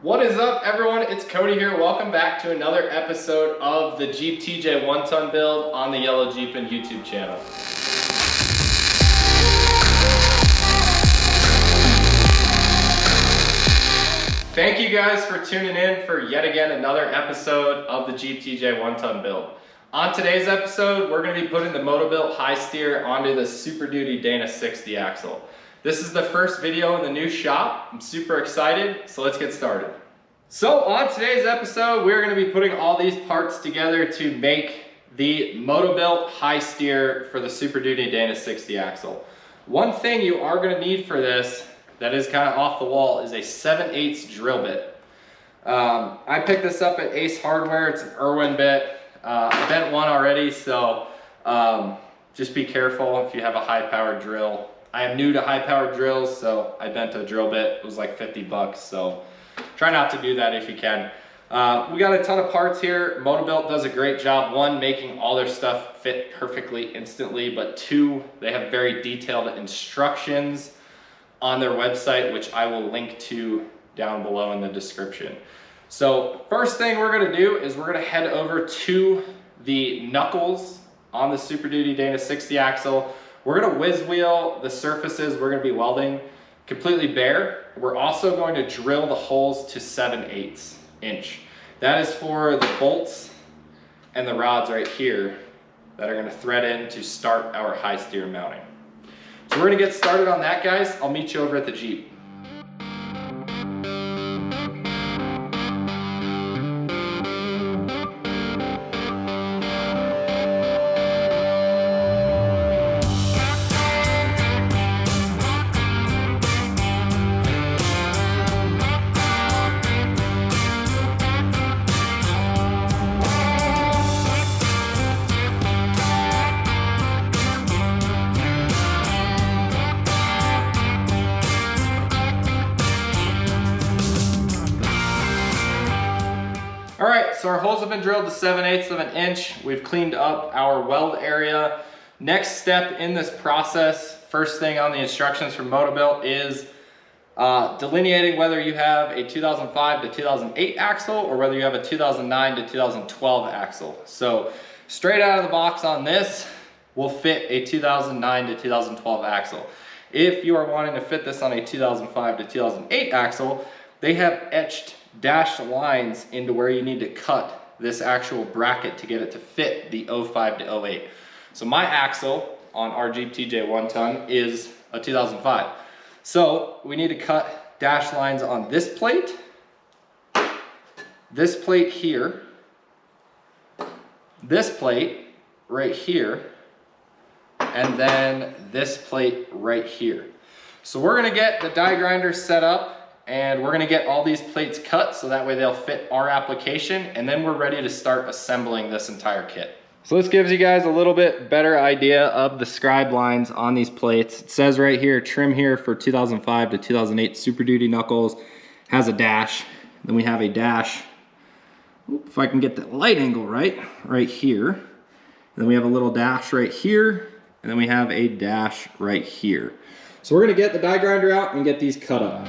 What is up, everyone? It's Cody here. Welcome back to another episode of the Jeep TJ 1-ton build on the Yellow Jeepin' YouTube channel. Thank you guys for tuning in for yet again another episode of the Jeep TJ 1-ton build. On today's episode, we're going to be putting the MotoBilt high steer onto the Super Duty Dana 60 axle. This is the first video in the new shop. I'm super excited, so let's get started. So on today's episode, we're going to be putting all these parts together to make the MotoBilt high steer for the Super Duty Dana 60 axle. One thing you are going to need for this that is kind of off the wall is a 7/8 drill bit. I picked this up at Ace Hardware. It's an Irwin bit. I bent one already, so just be careful if you have a high-powered drill. I am new to high-powered drills, so I bent a drill bit. It was like 50 bucks, so try not to do that if you can. We got a ton of parts here. MotoBilt does a great job, one, making all their stuff fit perfectly instantly, but two, they have very detailed instructions on their website, which I will link to down below in the description. So first thing we're gonna do is we're gonna head over to the knuckles on the Super Duty Dana 60 axle. We're gonna whiz wheel the surfaces we're gonna be welding completely bare. We're also going to drill the holes to 7/8 inch. That is for the bolts and the rods right here that are gonna thread in to start our high steer mounting. So we're gonna get started on that, guys. I'll meet you over at the Jeep. All right, so our holes have been drilled to 7/8 of an inch. We've cleaned up our weld area. Next step in this process, first thing on the instructions from MotoBilt is delineating whether you have a 2005 to 2008 axle or whether you have a 2009 to 2012 axle. So straight out of the box on this, we'll fit a 2009 to 2012 axle. If you are wanting to fit this on a 2005 to 2008 axle, they have etched dashed lines into where you need to cut this actual bracket to get it to fit the 05 to 08. So my axle on our Jeep TJ 1-ton is a 2005. So we need to cut dash lines on this plate here, this plate right here, and then this plate right here. So we're gonna get the die grinder set up and we're gonna get all these plates cut so that way they'll fit our application, and then we're ready to start assembling this entire kit. So this gives you guys a little bit better idea of the scribe lines on these plates. It says right here, trim here for 2005 to 2008 Super Duty knuckles, has a dash. Then we have a dash, if I can get the light angle right here. And then we have a little dash right here, and then we have a dash right here. So we're gonna get the die grinder out and get these cut up.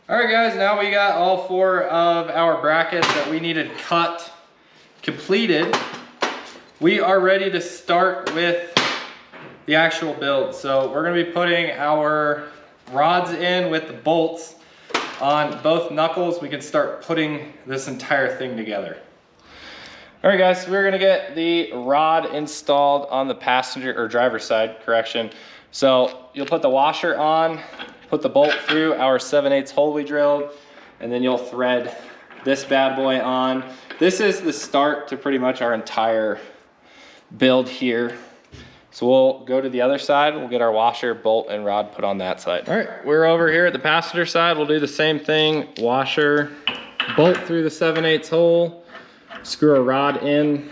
All right, guys, now we got all four of our brackets that we needed cut completed. We are ready to start with the actual build. So we're gonna be putting our rods in with the bolts on both knuckles. We can start putting this entire thing together. All right, guys, so we're gonna get the rod installed on the passenger or driver's side, correction. So you'll put the washer on, put the bolt through our 7/8 hole we drilled, and then you'll thread this bad boy on. This is the start to pretty much our entire build here. So we'll go to the other side, we'll get our washer, bolt, and rod put on that side. All right, we're over here at the passenger side. We'll do the same thing, washer, bolt through the 7/8 hole, screw a rod in,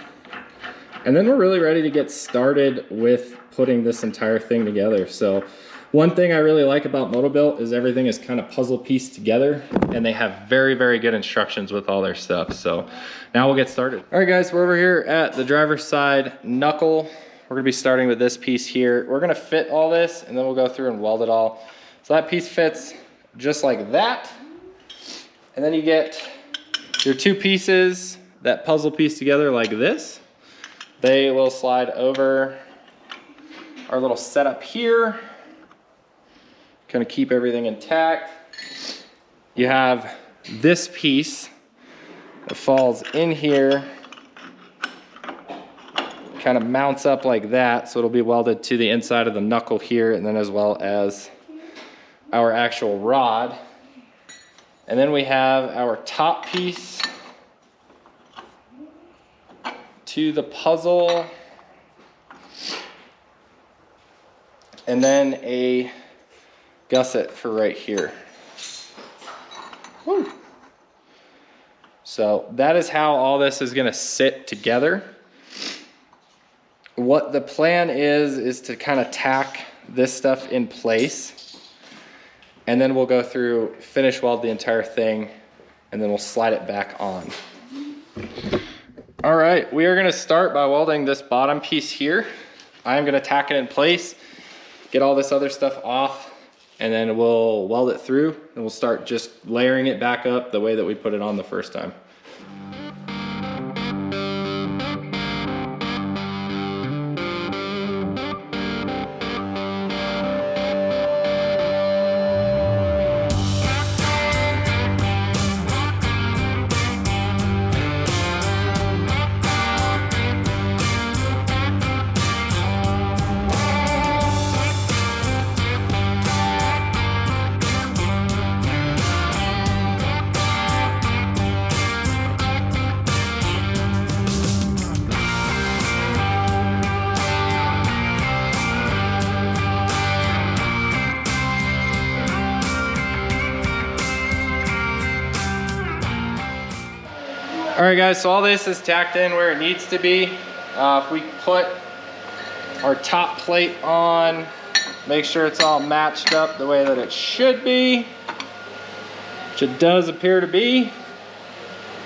and then we're really ready to get started with putting this entire thing together. So one thing I really like about MotoBilt is everything is kind of puzzle pieced together, and they have very, very good instructions with all their stuff. So now we'll get started. All right guys, we're over here at the driver's side knuckle. We're gonna be starting with this piece here. We're gonna fit all this and then we'll go through and weld it all. So that piece fits just like that. And then you get your two pieces that puzzle piece together like this. They will slide over our little setup here. Kind of keep everything intact. You have this piece that falls in here, kind of mounts up like that, so it'll be welded to the inside of the knuckle here, and then as well as our actual rod. And then we have our top piece to the puzzle, and then a gusset for right here. Woo. So that is how all this is gonna sit together. What the plan is to kind of tack this stuff in place, and then we'll go through, finish weld the entire thing, and then we'll slide it back on. All right, we are gonna start by welding this bottom piece here. I'm gonna tack it in place, get all this other stuff off, and then we'll weld it through, and we'll start just layering it back up the way that we put it on the first time. All right guys, so all this is tacked in where it needs to be. If we put our top plate on, make sure it's all matched up the way that it should be, which it does appear to be.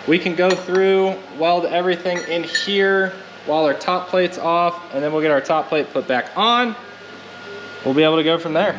We can go through, weld everything in here while our top plate's off, and then we'll get our top plate put back on. We'll be able to go from there.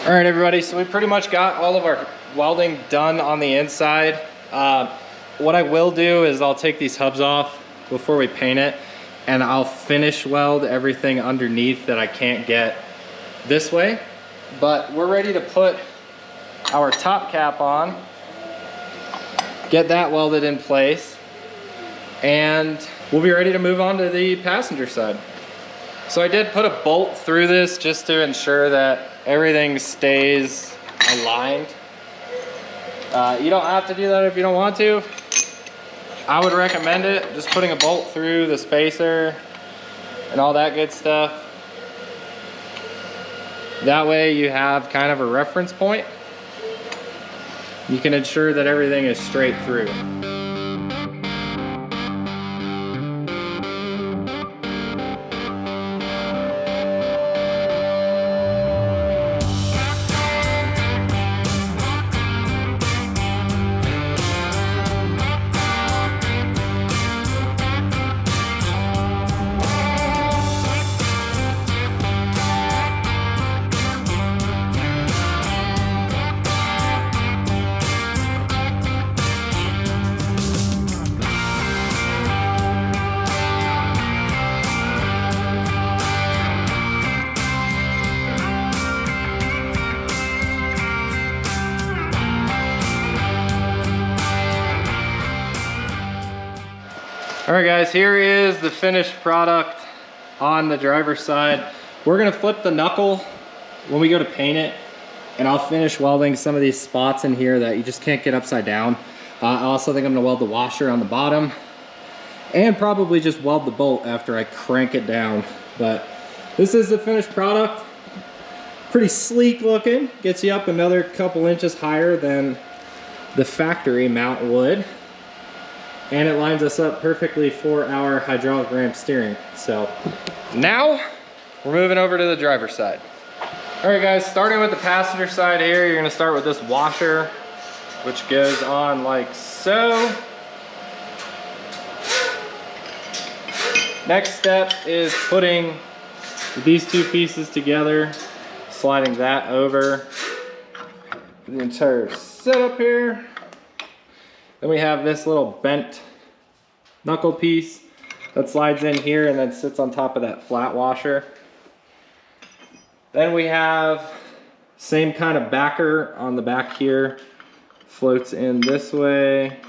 All right, everybody, so we pretty much got all of our welding done on the inside. What I will do is I'll take these hubs off before we paint it, and I'll finish weld everything underneath that I can't get this way. But we're ready to put our top cap on, get that welded in place, and we'll be ready to move on to the passenger side. So I did put a bolt through this just to ensure that everything stays aligned. You don't have to do that if you don't want to. I would recommend it, just putting a bolt through the spacer and all that good stuff. That way you have kind of a reference point. You can ensure that everything is straight through. All right guys, here is the finished product on the driver's side. We're gonna flip the knuckle when we go to paint it, and I'll finish welding some of these spots in here that you just can't get upside down. I also think I'm gonna weld the washer on the bottom and probably just weld the bolt after I crank it down. But this is the finished product. Pretty sleek looking, gets you up another couple inches higher than the factory mount would. And it lines us up perfectly for our hydraulic ramp steering. So now we're moving over to the driver's side. All right guys, starting with the passenger side here, you're gonna start with this washer, which goes on like so. Next step is putting these two pieces together, sliding that over the entire setup here. Then we have this little bent knuckle piece that slides in here and then sits on top of that flat washer. Then we have same kind of backer on the back here, floats in this way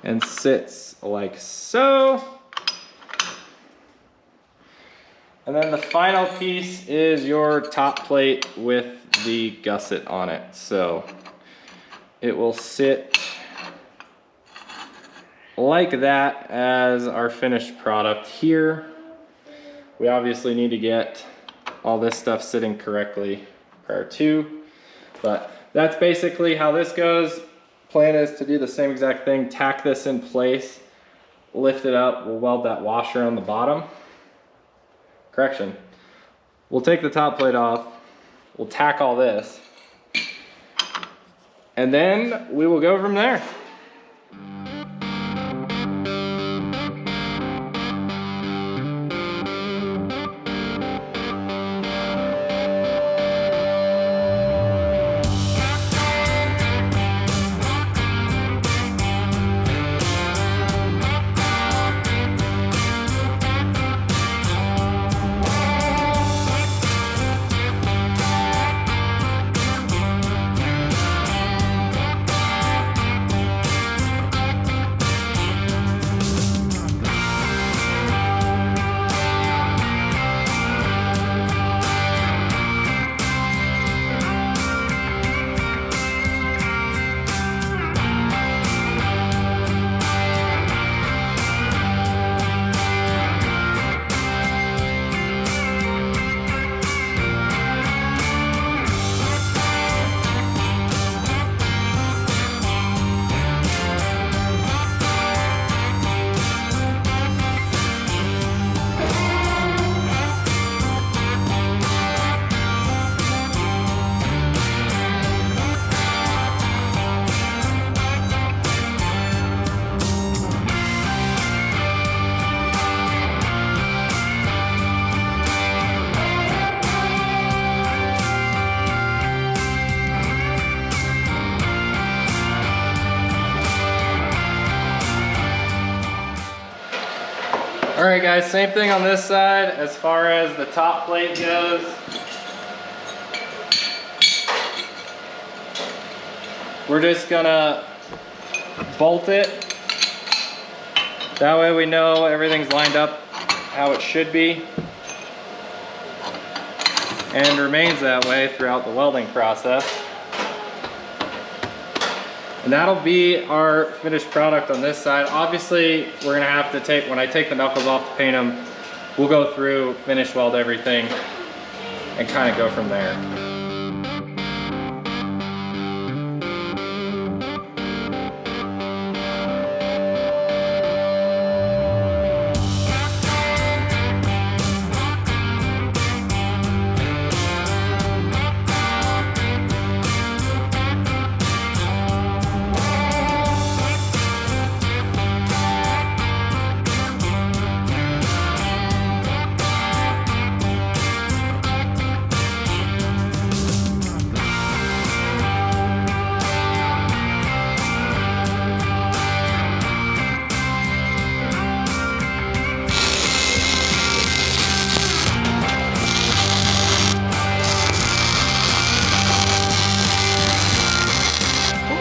and sits like so. And then the final piece is your top plate with the gusset on it. So it will sit like that as our finished product here. We obviously need to get all this stuff sitting correctly prior to, but that's basically how this goes. Plan is to do the same exact thing, tack this in place, lift it up, we'll weld that washer on the bottom. Correction, we'll take the top plate off, we'll tack all this, and then we will go from there. All right guys, same thing on this side as far as the top plate goes. We're just gonna bolt it That way we know everything's lined up how it should be and remains that way throughout the welding process. And that'll be our finished product on this side. Obviously, we're gonna have to take, when I take the knuckles off to paint them, we'll go through, finish weld everything, and kind of go from there.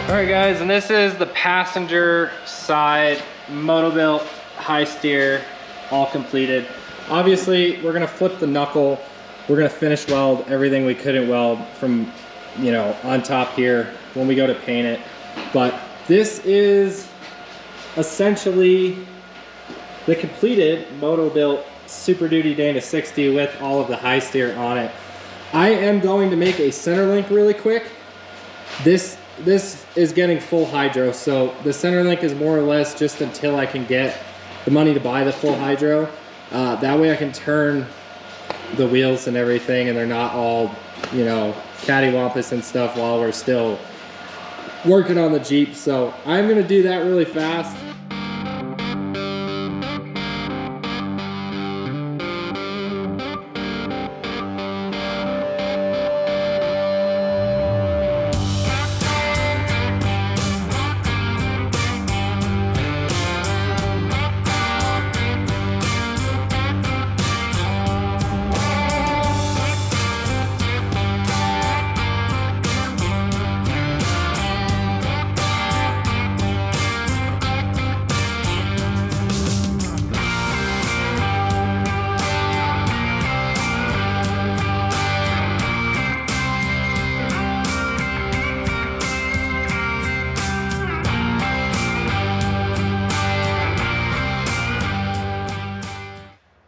Alright guys, and this is the passenger side MotoBilt high steer, all completed. Obviously, we're gonna flip the knuckle. We're gonna finish weld everything we couldn't weld from, you know, on top here when we go to paint it. But this is essentially the completed MotoBilt Super Duty Dana 60 with all of the high steer on it. I am going to make a center link really quick. This is getting full hydro, so the center link is more or less just until I can get the money to buy the full hydro. That way I can turn the wheels and everything and they're not all, you know, cattywampus and stuff while we're still working on the Jeep. So I'm gonna do that really fast.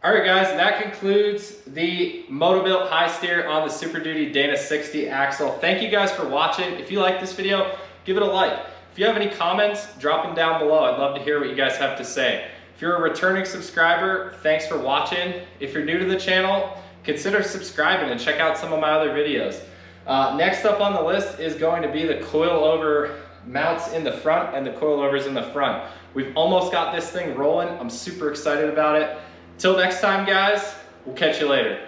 Alright guys, that concludes the MotoBilt high steer on the Super Duty Dana 60 axle. Thank you guys for watching. If you like this video, give it a like. If you have any comments, drop them down below. I'd love to hear what you guys have to say. If you're a returning subscriber, thanks for watching. If you're new to the channel, consider subscribing and check out some of my other videos. Next up on the list is going to be the coilover mounts in the front and the coilovers in the front. We've almost got this thing rolling. I'm super excited about it. Till next time, guys, we'll catch you later.